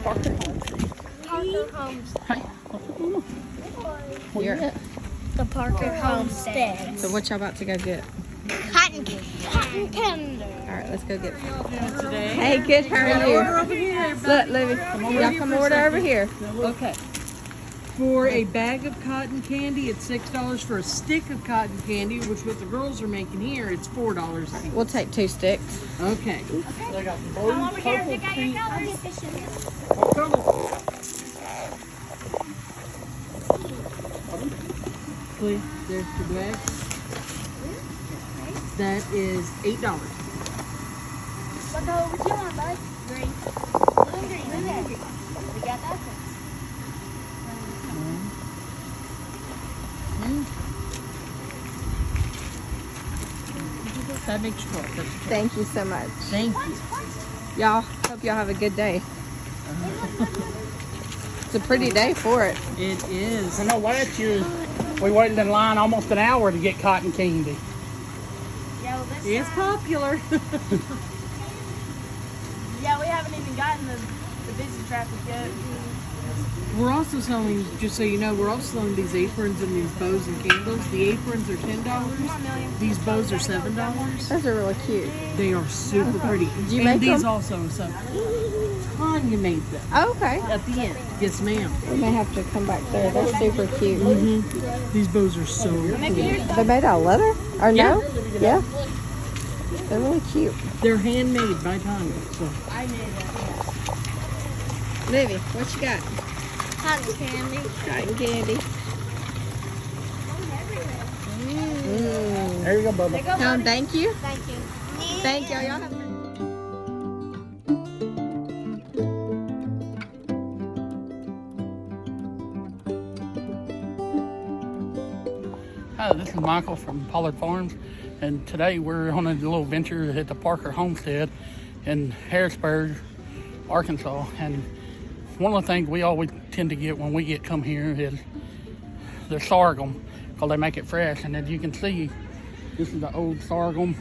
Parker Homestead. Parker Homestead. Hey. Here. The Parker Homestead. So what y'all about to go get? Cotton candy. All right, let's go get some. Today. Hey, good. How are you? Over here, Look, Libby. Y'all come order over here. Okay. For a bag of cotton candy, it's $6. For a stick of cotton candy, which what the girls are making here, it's $4 a piece. We'll take 2 sticks. Okay. They got blue, Come over here, purple, pick out your pink. colors. What color? Please, there's the bag. That is $8. What color would you want, bud? Green. Blue and green. There. We got that one. That makes 12. That's Thank you so much. Thank you. Y'all, hope y'all have a good day. It's a pretty day for it. It is. I know last year we waited in line almost an hour to get cotton candy. Yeah, well, this It's time, popular. yeah, we haven't even gotten the busy traffic yet. We're also selling, just so you know, we're also selling these aprons and these bows and candles. The aprons are $10. These bows are $7. Those are really cute. They are super pretty. Did you and make these them? also, so Tanya made them Oh, okay. at the end. Yes, ma'am. We may have to come back there. They're super cute. These bows are so cool. They're made out of leather? Or no? Yeah. They're really cute. They're handmade by Tanya. So Livy, what you got? Cotton candy. Cotton candy. There you go, Bubba. Tom, thank you. Thank you. Thank y'all. Y'all have a Hi, this is Michael from Pollard Farms, and today we're on a little venture at the Parker Homestead in Harrisburg, Arkansas. And one of the things we always tend to get when we come here is the sorghum, because they make it fresh. And as you can see, this is the old sorghum,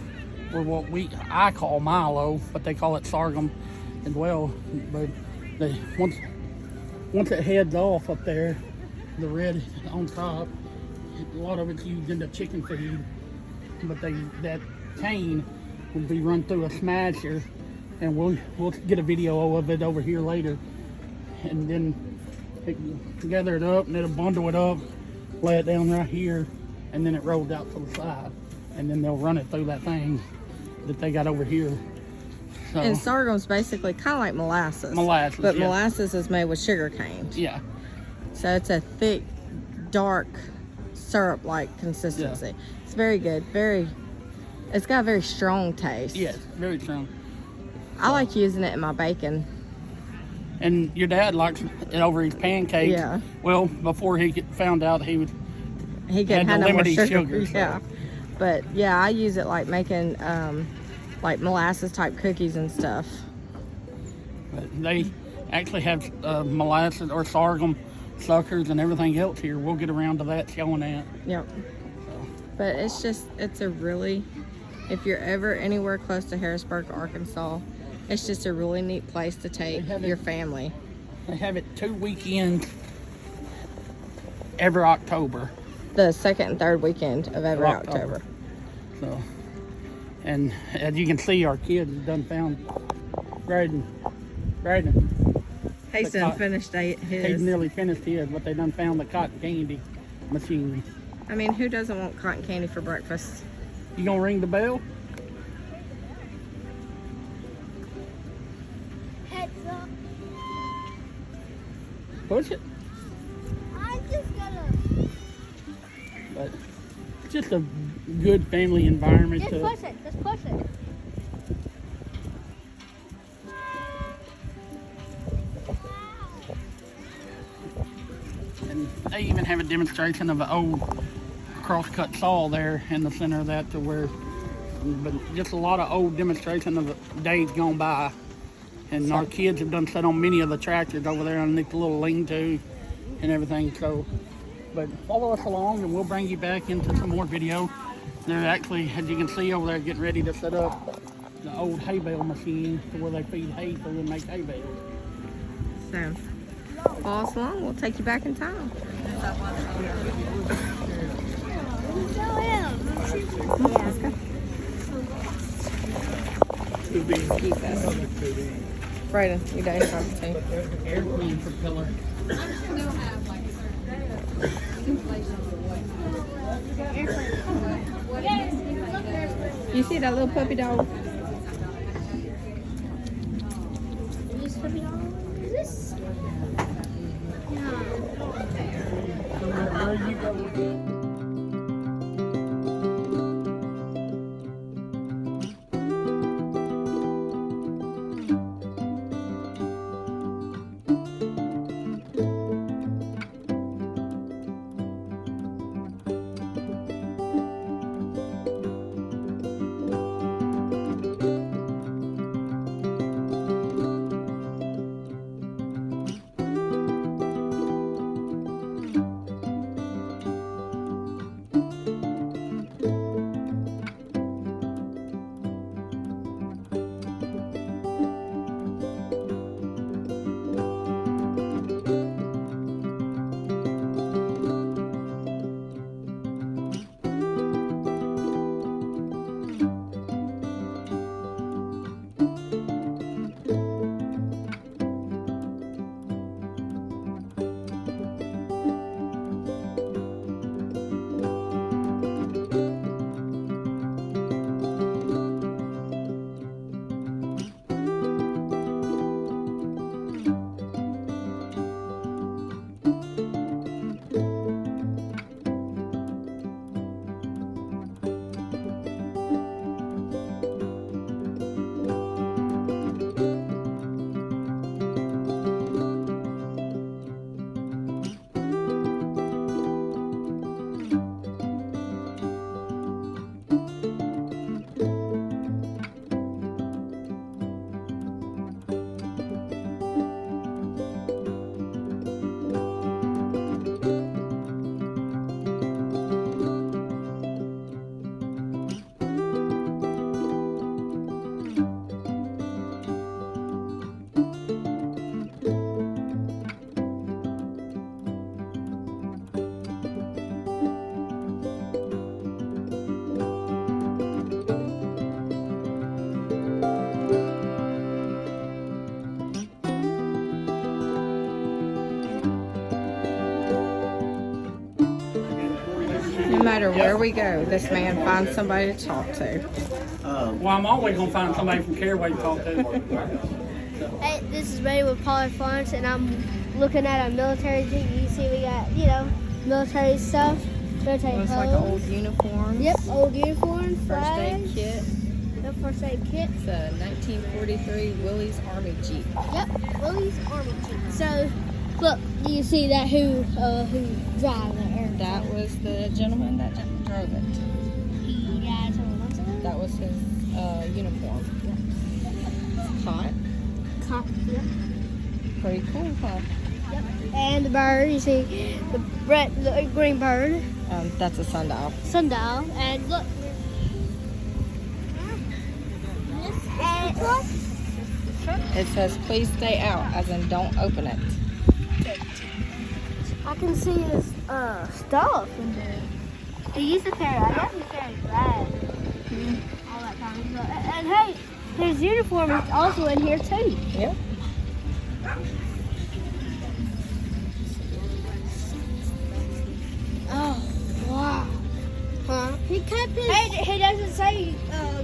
or what I call Milo, but they call it sorghum as well. But once it heads off up there, the red on top, a lot of it's used in the chicken feed, but that cane will be run through a smasher, and we'll get a video of it over here later, and then gather it up, and it'll bundle it up, lay it down right here, and then it rolls out to the side, and then they'll run it through that thing that they got over here. So, And sorghum's basically kind of like molasses. Molasses, But yeah. molasses is made with sugar cane. yeah, So it's a thick, dark, syrup-like consistency. It's very good. It's got a very strong taste. yes, very strong. I like using it in my bacon. And your dad likes it over his pancakes. Yeah. Well, before he found out he was He can Had have the no more limited sugar. sugar, so. Yeah. But yeah, I use it like making like molasses type cookies and stuff. But they actually have molasses or sorghum suckers and everything else here. We'll get around to that, showing that. Yep. But it's a really, if you're ever anywhere close to Harrisburg, Arkansas, it's just a really neat place to take your family. They have it 2 weekends every October. The second and third weekend of every October. So, and as you can see, our kids have done found Graydon. Hasten finished He's his. nearly finished his, but they done found the cotton candy machine. I mean, who doesn't want cotton candy for breakfast? You gonna ring the bell? Heads up. Push it. I'm just gonna. But it's just a good family environment. Just push it. Just push it. And they even have a demonstration of an old cross-cut saw there in the center of that, to where, but just a lot of old demonstration of the days gone by. And our kids have done set on many of the tractors over there underneath the little lean-to and everything. So, but follow us along and we'll bring you back into some more video. They're actually, as you can see over there, getting ready to set up the old hay bale machine to where they feed hay through and make hay bales. So, follow us along. We'll take you back in time. Let's go. Keep that. Brayden, you don't have to. Airplane propeller. You see that little puppy dog? This puppy dog? Is this? No. Where you go? No matter where we go, this man finds somebody to talk to. Well, I'm always gonna find somebody from Caraway to talk to. Hey, this is Ray with Pollard Farms, and I'm looking at our military jeep. You see, we got, military stuff. Military Looks like clothes. old uniforms. Yep, old uniforms, First aid flags. kit. Yep, first aid kit. It's a 1943 Willys Army Jeep. Yep, Willie's Army Jeep. So, look, you see that who drive there? That was the gentleman that drove it. He died several months ago. That was his uniform. Hot. Yep. Pretty cool, huh? Yep. And the bird, you see the green bird, That's a sundial. sundial, and look. And look. It says, please stay out, as in don't open it. I can see his stuff in there. He used to carry, I guess he carried flags all that time. So, and hey, his uniform is also in here too. Yep. Oh, wow. Huh? He kept his... Hey, he doesn't say,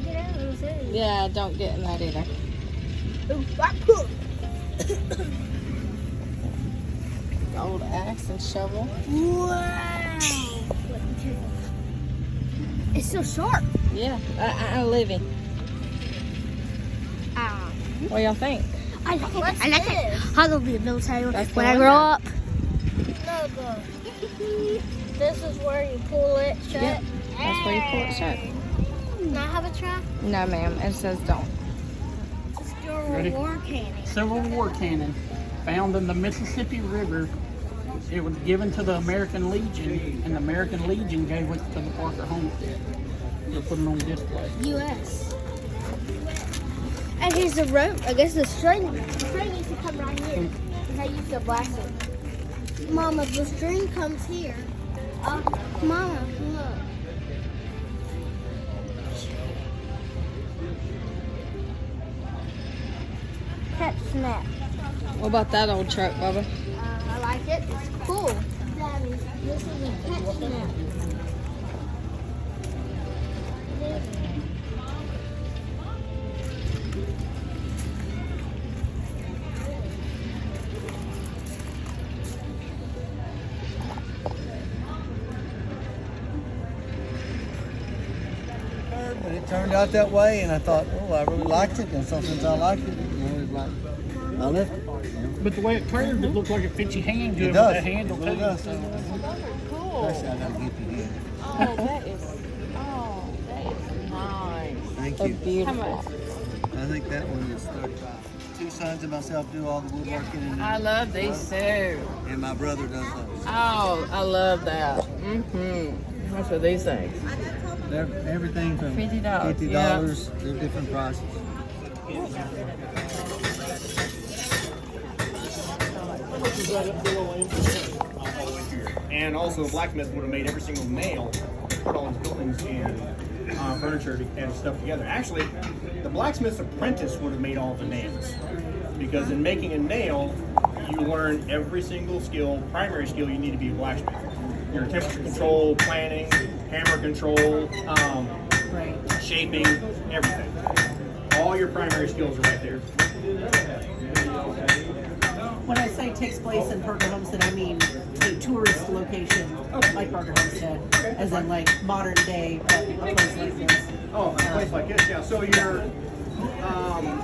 get out of his head. Yeah, don't get in that either. Old axe and shovel. Wow. It's so sharp. Yeah, I live in. What do y'all think? I like it. I like it. I'm gonna be a military That's when the I one grow now. up. No, go. This is where you pull it shut. Yep, that's where you pull it shut. Can I have a try? No, ma'am, it says don't. It's your Ready? war cannon. Civil War cannon found in the Mississippi River. It was given to the American Legion, and the American Legion gave it to the Parker Homestead. They put it on display. U.S. And here's the rope. I guess the string. The string needs to come right here. And I use the blast it. Mama, the string comes here. Mama, look. Catch snap. What about that old truck, Bubba? I like it. It's cool. Daddy, this is a catch snap. But it turned out that way, and I thought, oh, I really liked it, and so since I liked it, it's like, I left it. But the way it curved, it looked like it fits your hand good It with does. that handle. It really too. does. Cool. Actually, I gotta get the hand. Oh, that is nice. Thank They're you. beautiful. I think that one is 35. Two sons and myself do all the woodworking, and, I love these too. and my brother does those. Oh, I love that. How much are these things? They're everything from $50, $50. They're different prices. And also, a blacksmith would have made every single nail to put all his buildings and furniture and stuff together. Actually, the blacksmith's apprentice would have made all the nails. Because in making a nail, you learn every single skill, primary skill you need to be a blacksmith. Your temperature control, planning, hammer control, shaping, everything. All your primary skills are right there. When I say takes place in Parker Homestead, I mean a tourist location like Parker Homestead, as in like modern day, but a place like this. Oh, a place like this, yeah. So you're,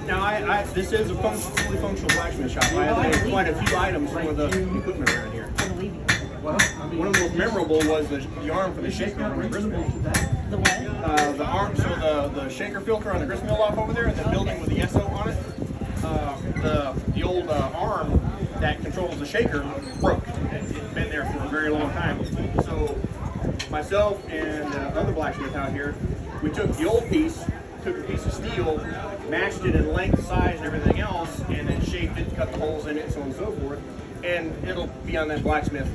now this is a fully functional blacksmith shop. I have quite a few items for the equipment around here. I believe you. Well, one of the most memorable was the arm for the shaker on the grist mill. The what? The arm, so the shaker filter on the grist mill off over there, the building with the SO on it. The old arm that controls the shaker broke. It's been there for a very long time. So myself and other blacksmith out here, we took the old piece, took a piece of steel, matched it in length, size, and everything else, and then shaped it, cut the holes in it, so on and so forth. And it'll be on that blacksmith.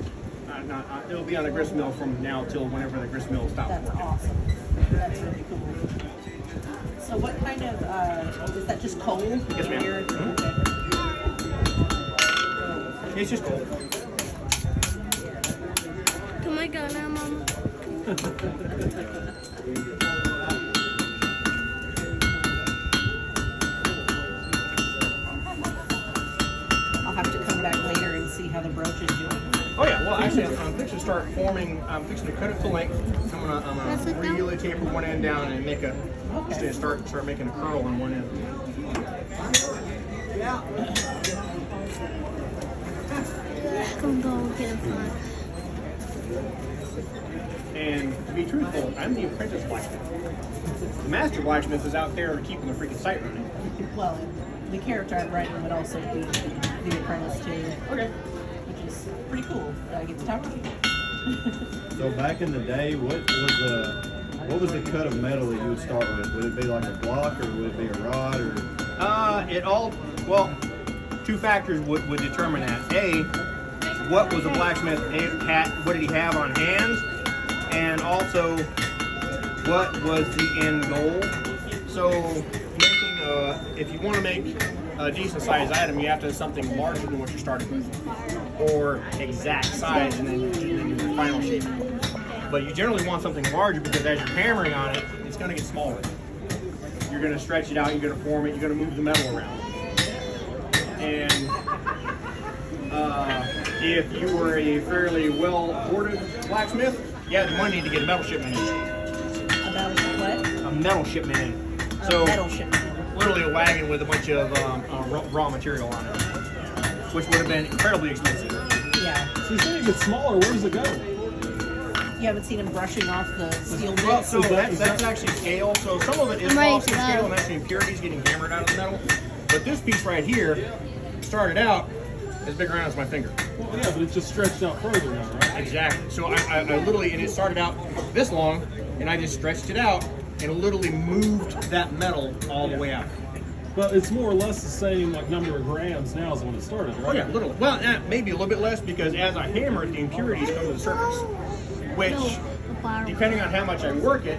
It'll be on the grist mill from now till whenever the grist mill stops That's working. awesome. That's really cool. So what kind of, is that just coal? Yes, ma'am. Here? Okay. It's just cold. Can I go now, Mama? I'll have to come back later and see how the brooch is doing. Oh yeah, well actually I'm fixing to start forming, I'm fixing to cut it to length. I'm gonna really taper one end down and make a, just start making a curl on one end. I'm going to get a fun. And to be truthful, I'm the apprentice blacksmith. The master blacksmith is out there keeping the freaking site running. Well, the character I'm writing would also be the apprentice too. Okay. Which is pretty cool that I get to talk to you. So back in the day, what was the cut of metal that you would start with? Would it be like a block, or would it be a rod, or? Well, two factors would determine that. A, what was the blacksmith what did he have on hands? And also, what was the end goal? So, if you want to make a decent sized item, you have to have something larger than what you're starting with, or exact size, and then do the final shape. But you generally want something larger because as you're hammering on it, it's going to get smaller. You're going to stretch it out, you're going to form it, you're going to move the metal around. And if you were a fairly well-ordered blacksmith, you had the money to get a metal shipment in. About what? A metal shipment in. So, metal shipment. Literally a wagon with a bunch of raw material on it, which would have been incredibly expensive. Yeah. So you say it gets smaller, where does it go? You haven't seen him brushing off the steel Well, bits? so that's actually scale. So some of it is ready lost to in go. scale, and that's the impurities getting hammered out of the metal. But this piece right here started out as big around as my finger. Well, yeah, but it's just stretched out further now, right? Exactly. So I literally, and it started out this long, and I just stretched it out, and literally moved that metal all the way out. But it's more or less the same like number of grams now as when it started, right? Oh yeah, little. Well, maybe a little bit less because as I hammer it, the impurities come to the surface, which, depending on how much I work it,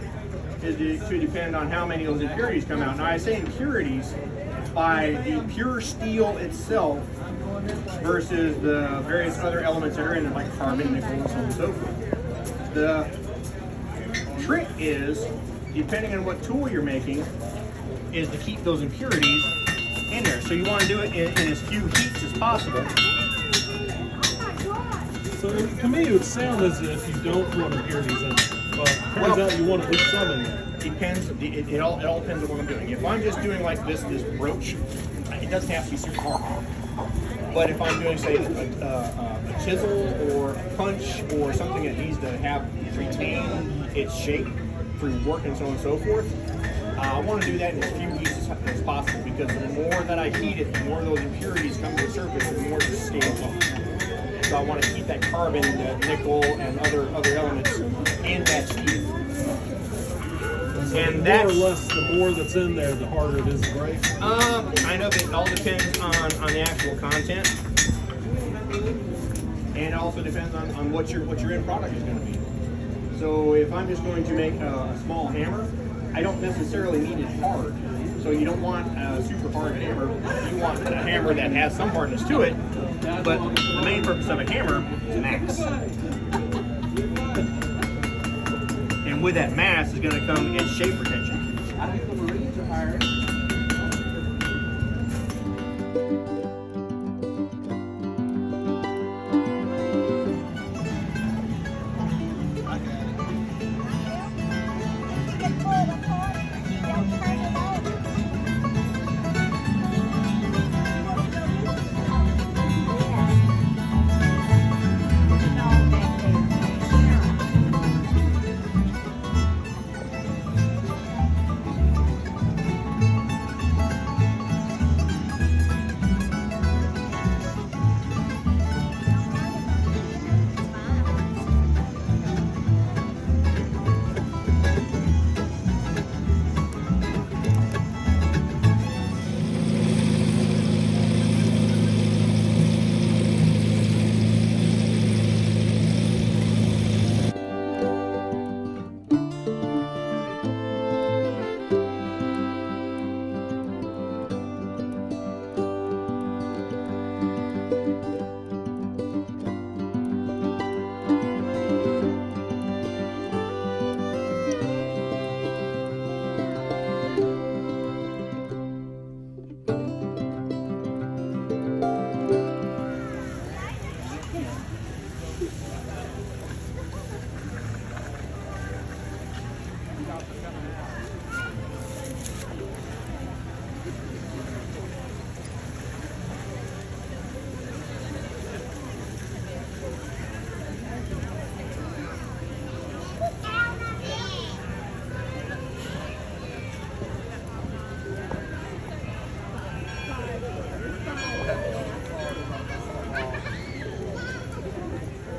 is to depend on how many of those impurities come out. Now I say impurities by the pure steel itself versus the various other elements that are in it, like carbon, nickel, and so on and so forth. The trick is, depending on what tool you're making, is to keep those impurities in there. So you want to do it in as few heats as possible. So to me, it would sound as if you don't want impurities in it, but turns out you want at least some in there. Depends. It all depends on what I'm doing. If I'm just doing like this brooch, it doesn't have to be super hard. But if I'm doing, say, a chisel or a punch or something that needs to retain its shape through work and so on and so forth, I want to do that in as few heats as possible, because the more that I heat it, the more those impurities come to the surface, the more it scales up. So I want to keep that carbon, that nickel, and other elements in that steel. And more or less, the more that's in there, the harder it is to break. Kind of. It all depends on the actual content, and it also depends on what your end product is going to be. So if I'm just going to make a small hammer, I don't necessarily need it hard. So you don't want a super hard hammer. You want a hammer that has some hardness to it, but the main purpose of a hammer is an axe. And with that mass is going to come its shape retention.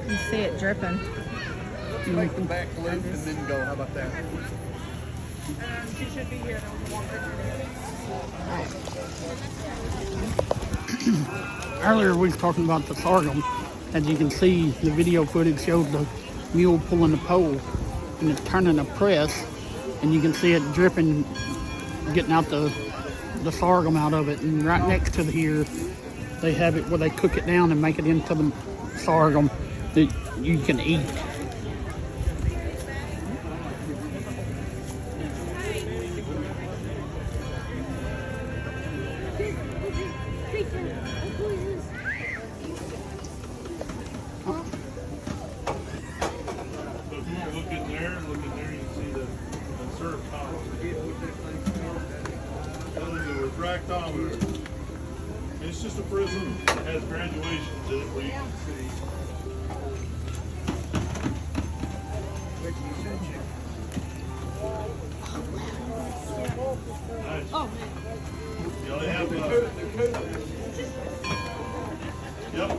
You see it dripping. Make the back loop and then go. How about that? She should be here. Earlier we was talking about the sorghum. As you can see, the video footage showed the mule pulling the pole and it's turning a press, and you can see it dripping, getting out the sorghum out of it. And right next to here, they have it where they cook it down and make it into the sorghum that you can eat. It's just a prism that has graduations in it where you can see. Nice. Oh, yeah, they have yep.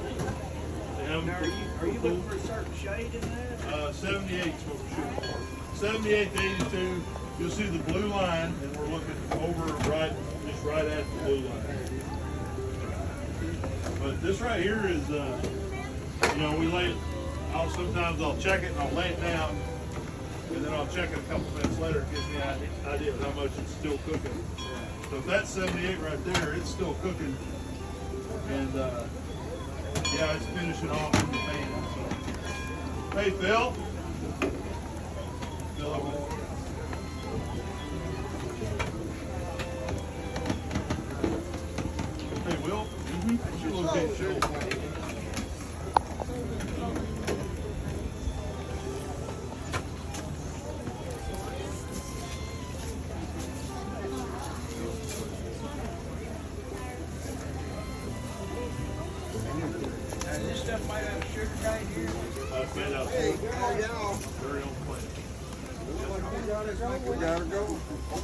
They have Now, are you looking for a certain shade in that? 78 is what we're shooting for. 78 to 82. You'll see the blue line, and we're looking over just right at the blue line. But this right here is, you know, we lay it. Sometimes I'll check it and I'll lay it down, and then I'll check it a couple minutes later. It gives me an idea of how much it's still cooking. So if that's 78 right there, it's still cooking, and yeah, it's finishing off in the pan. So, hey Phil. Phil, up with- Hey Will. You look in shape. Made out of very own plant. We gotta go. I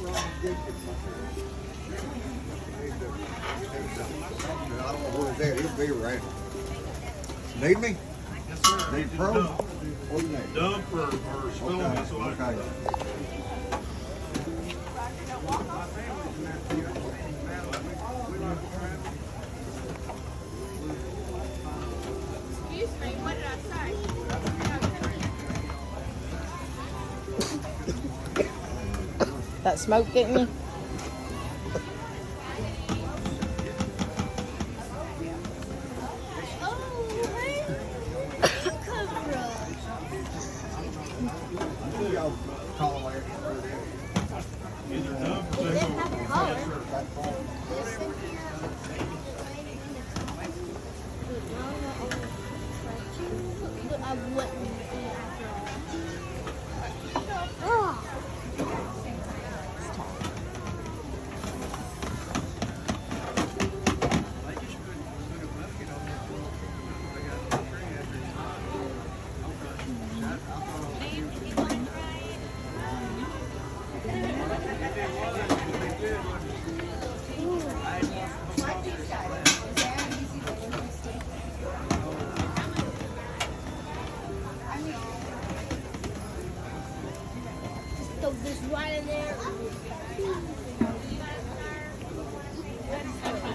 don't know where it's at. It'll be around. Need me? Yes, sir. Need It's pro? dump. What do you need? Dump or spilling this away. Okay. Excuse me, what did I say? That smoke getting you? Either dump or They didn't have to call it. I wouldn't. Throw this right in there.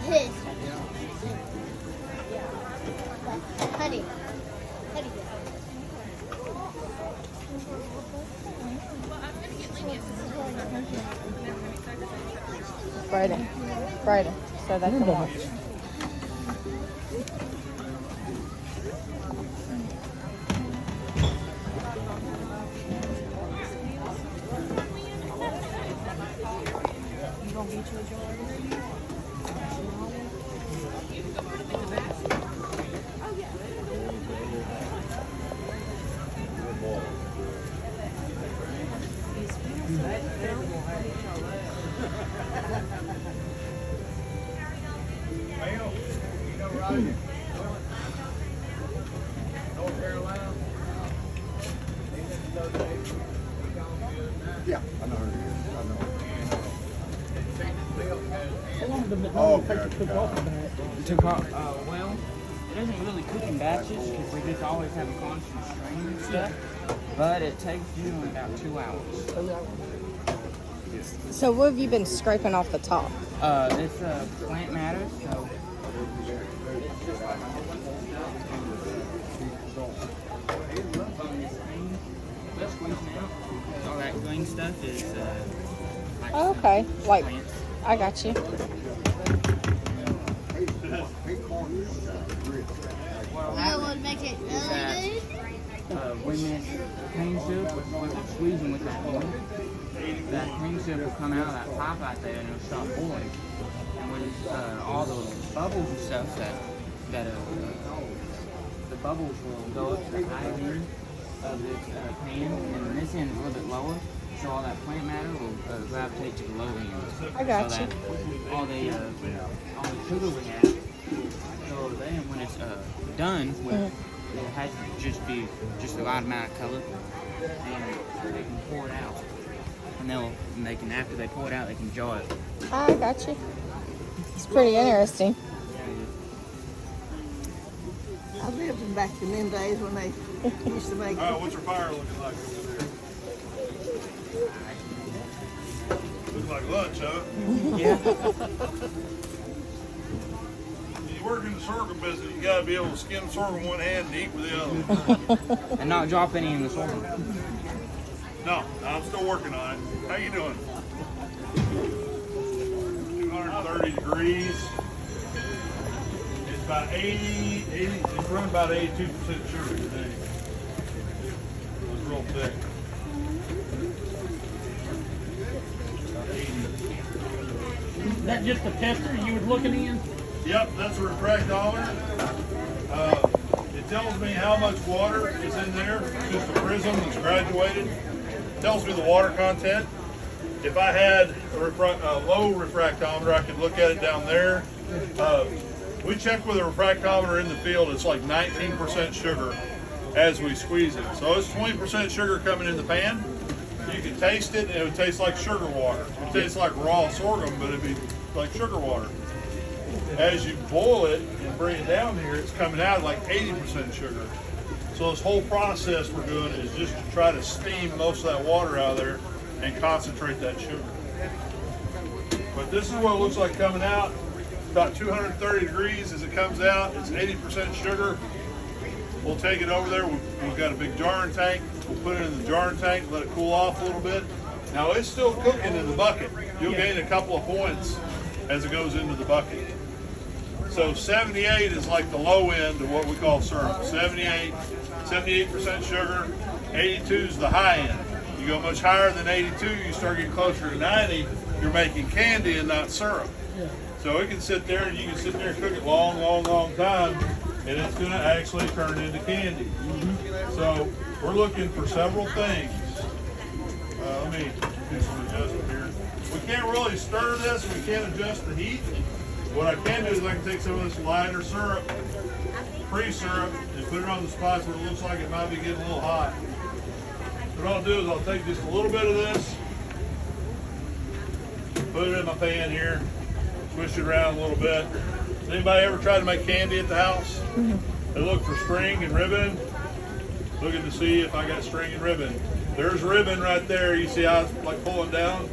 His. Honey. Honey. Friday. Friday. So that can watch. Yeah, I know who it is. I know. How long does it Oh, take to cook off of that? Well, it doesn't really cook in batches because we just always have a constant stream and stuff. But it takes usually about 2 hours. So what have you been scraping off the top? It's plant matter, so all that green stuff is like Oh, okay. Like, plants. I got you. That would make it really good. When that cane syrup, with squeezing with that one, that cane syrup will come out of that pipe out there and it'll start boiling. And when all the bubbles and stuff the bubbles will go up to the high end of this pan, and this end is a little bit lower, so all that plant matter will gravitate to the low end. I got so you. that all the sugar we have, so then when it's done with, it has to just be just the right amount of color, and they can pour it out. And they can, after they pour it out, they can jar it. I got you. It's pretty interesting. I lived in back in them days when they used to make. All right, what's your fire looking like over there? like lunch, huh? Yeah. You work in the sorghum business, you gotta be able to skim sorghum with one hand and eat with the other. And not drop any in the sorghum. No, I'm still working on it. How you doing? 230 degrees. It's about 80, it's running about 82% sugar today. It was real thick. About 80. Is that just a tester you was looking in? Yep, that's a refractometer. It tells me how much water is in there. It's just a prism that's graduated. It tells me the water content. If I had a low refractometer, I could look at it down there. We check with a refractometer in the field. It's like 19% sugar as we squeeze it. So it's 20% sugar coming in the pan. You can taste it, and it would taste like sugar water. It would taste like raw sorghum, but it'd be like sugar water. As you boil it and bring it down here, it's coming out like 80% sugar. So this whole process we're doing is just to try to steam most of that water out of there and concentrate that sugar. But this is what it looks like coming out. About 230 degrees as it comes out. It's 80% sugar. We'll take it over there. We've got a big jarring tank. We'll put it in the jarring tank, let it cool off a little bit. Now it's still cooking in the bucket. You'll gain a couple of points as it goes into the bucket. So 78 is like the low end of what we call syrup. 78% sugar. 82 is the high end. You go much higher than 82, you start getting closer to 90, you're making candy and not syrup. So it can sit there and you can sit there and cook it long time, and it's going to actually turn into candy. So we're looking for several things. Let me do some adjustment here. We can't really stir this, we can't adjust the heat. What I can do is I can take some of this lighter syrup, pre-syrup, and put it on the spots where it looks like it might be getting a little hot. What I'll do is I'll take just a little bit of this, put it in my pan here, swish it around a little bit. Anybody ever tried to make candy at the house? They look for string and ribbon, looking to see if I got string and ribbon. There's ribbon right there. You see how it's like pulling down?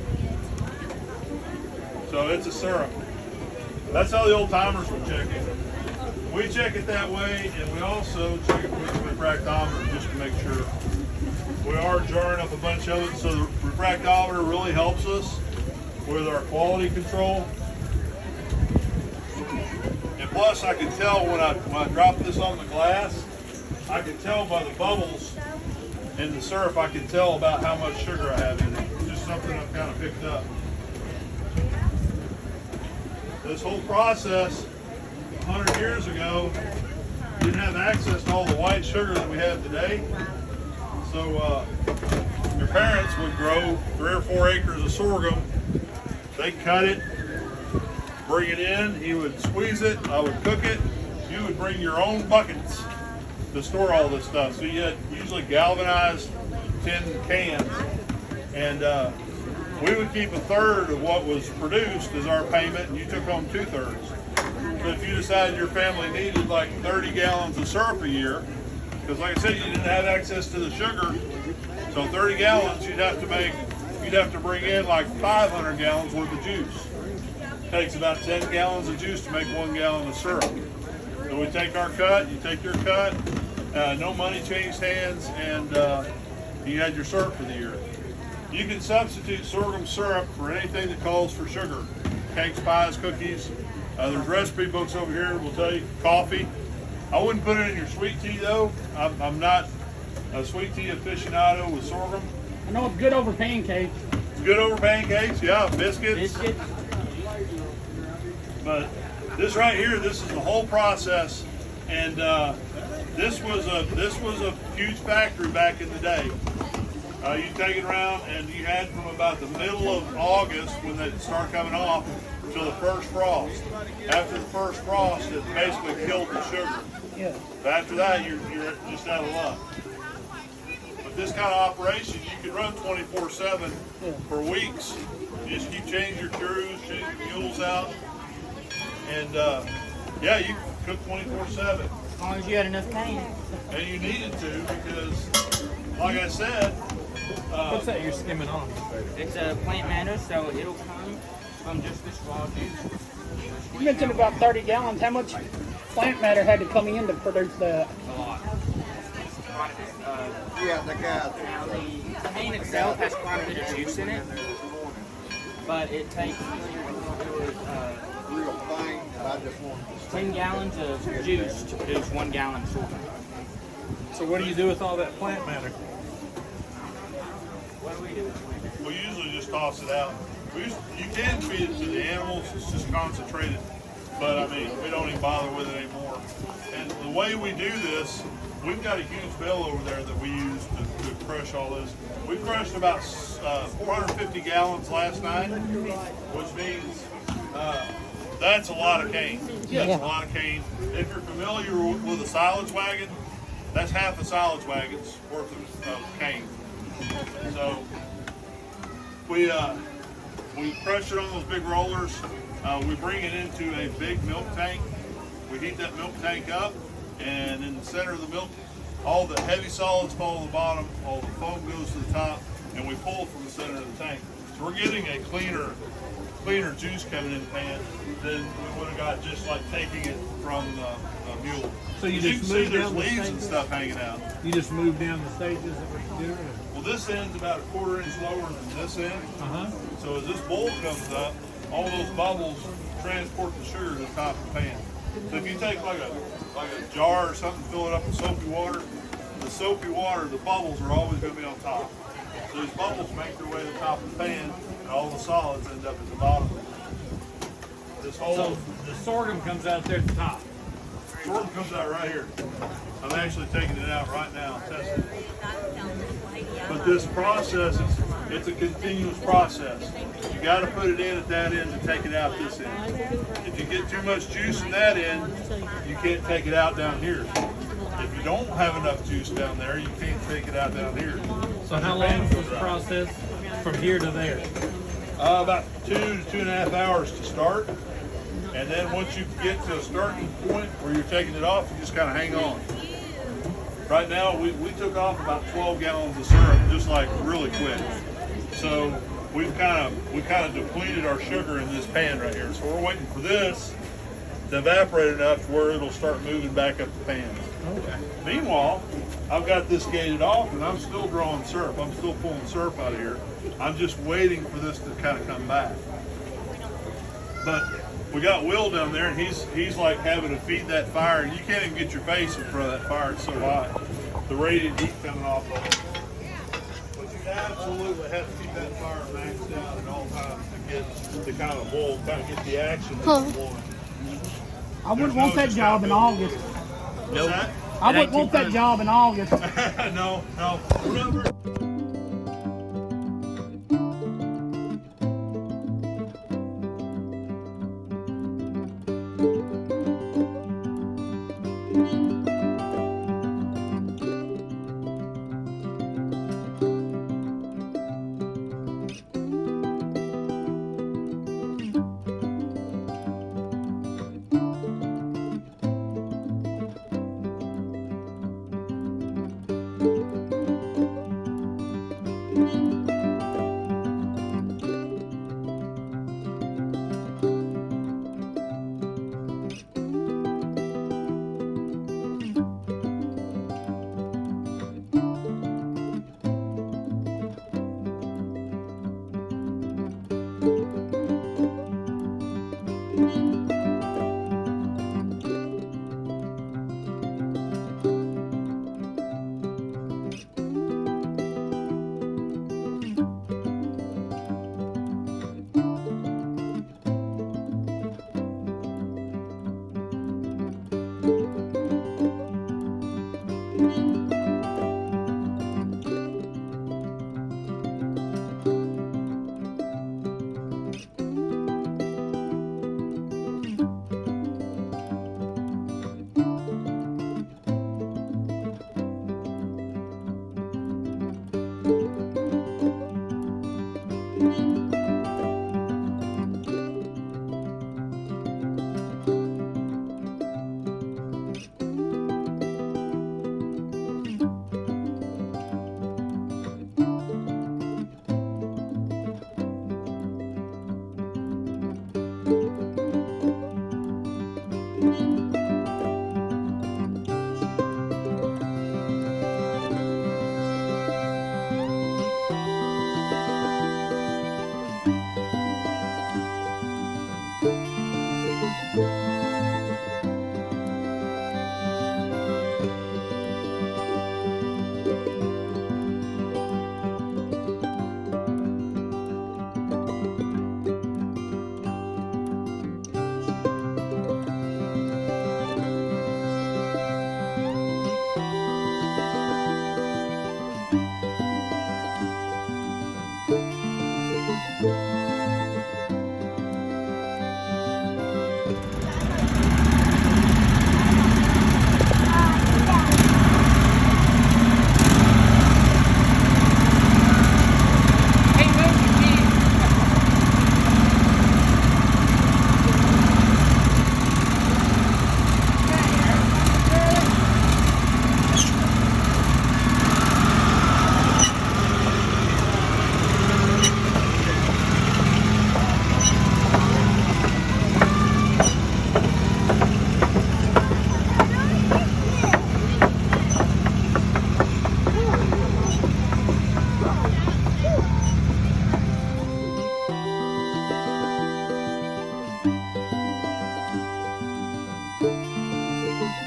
So it's a syrup. That's how the old timers would check it. We check it that way, and we also check it with the refractometer just to make sure. We are jarring up a bunch of it, so the refractometer really helps us with our quality control. And plus, I can tell when I drop this on the glass, I can tell by the bubbles in the syrup, I can tell about how much sugar I have in it. It's just something I've kind of picked up. This whole process, 100 years ago, didn't have access to all the white sugar that we have today. So your parents would grow 3 or 4 acres of sorghum. They'd cut it, bring it in, he would squeeze it, I would cook it. You would bring your own buckets to store all this stuff. So you had usually galvanized tin cans. And we would keep 1/3 of what was produced as our payment, and you took home 2/3. So if you decided your family needed like 30 gallons of syrup a year, because like I said, you didn't have access to the sugar, so 30 gallons you'd have to bring in like 500 gallons worth of juice. It takes about 10 gallons of juice to make 1 gallon of syrup. So we take our cut, you take your cut, no money changed hands, and you had your syrup for the year. You can substitute sorghum syrup for anything that calls for sugar. Cakes, pies, cookies. There's recipe books over here that will tell you. Coffee. I wouldn't put it in your sweet tea though. I'm not a sweet tea aficionado with sorghum. I know it's good over pancakes. It's good over pancakes, yeah, biscuits. But this right here, this is the whole process, and this was a huge factory back in the day. You take it around, and you had from about the middle of August when they start coming off to the first frost. After the first frost, it basically killed the sugar. Yeah. But after that, you're just out of luck. But this kind of operation, you can run 24/7 for weeks. You just keep changing your crews, change the mules out, and yeah, you can cook 24/7. As long as you had enough cans. And you needed to, because like I said, What's that you're skimming on? It's a plant matter, so it'll come from just this raw juice. You mentioned about 30 gallons. How much plant matter had to come in to produce that? A lot. Quite a bit. Yeah, the guy. Now the cane itself has quite a bit of juice in it, but it takes Real thing. I just want 10 gallons of juice to produce 1 gallon of sorghum. So what do you do with all that plant matter? What do we do? We usually just toss it out. You can feed it to the animals, it's just concentrated. But I mean, we don't even bother with it anymore. And the way we do this, we've got a huge bell over there that we use to crush all this. We crushed about 450 gallons last night, which means that's a lot of cane. That's a lot of cane. If you're familiar with a silage wagon, that's half a silage wagon's worth of cane. So we crush it on those big rollers. We bring it into a big milk tank. We heat that milk tank up, and in the center of the milk, all the heavy solids fall to the bottom, all the foam goes to the top, and we pull from the center of the tank. So we're getting a cleaner juice coming in the pan than we would have got just like taking it from the mule. So you As you just can see, move there's down the leaves and stages? stuff hanging out. You just move down the stages that we're doing? Well, this end's about a 1/4 inch lower than this end. Uh-huh. So as this bowl comes up, all those bubbles transport the sugar to the top of the pan. So if you take like a jar or something, fill it up with soapy water, the bubbles are always going to be on top. So these bubbles make their way to the top of the pan, and all the solids end up at the bottom. This whole So the sorghum comes out there at the top. sorghum comes out right here. I'm actually taking it out right now, testing it. But this process, it's a continuous process. You got to put it in at that end to take it out this end. If you get too much juice in that end, you can't take it out down here. If you don't have enough juice down there, you can't take it out down here. So how long is this process from here to there? About 2 to 2.5 hours to start. And then once you get to a starting point where you're taking it off, you just kind of hang on. Right now, we took off about 12 gallons of syrup, just like really quick. So we kind of depleted our sugar in this pan right here. So we're waiting for this to evaporate enough to where it'll start moving back up the pan. Okay. Meanwhile, I've got this gated off and I'm still drawing syrup. I'm still pulling syrup out of here. I'm just waiting for this to kind of come back. But we got Will down there, and he's like having to feed that fire, and you can't even get your face in front of that fire. It's so hot. The radiant heat coming off of it. But you absolutely have to keep that fire maxed out at all times to get the kind of boil, kind of get the action that you want. I wouldn't want that job in August. What's that? I wouldn't want that job in August. No. Remember.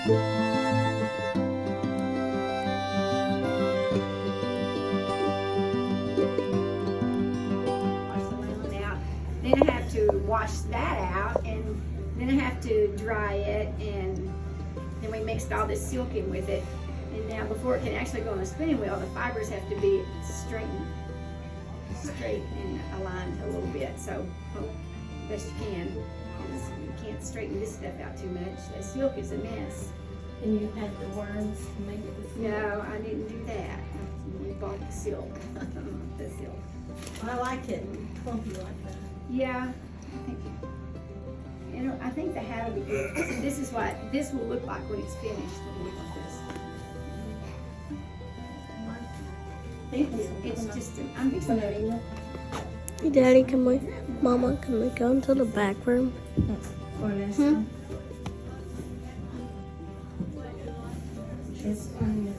Out. Then I have to wash that out, and then I have to dry it, and then we mixed all this silk in with it. And now before it can actually go on the spinning wheel, the fibers have to be straight and aligned a little bit. So best you can, because you can't straighten this stuff out too much. The silk is a mess. And you had the worms to make it. No, I didn't do that. We bought the silk. The silk. I like it clumpy like that. Yeah, I think the hat will be good. So this is what this will look like when it's finished. It'll look like this. It's just, I'm fixing to. Hey, Daddy, can we, Mama, can we go into the back room? For this Hmm? one. This one is,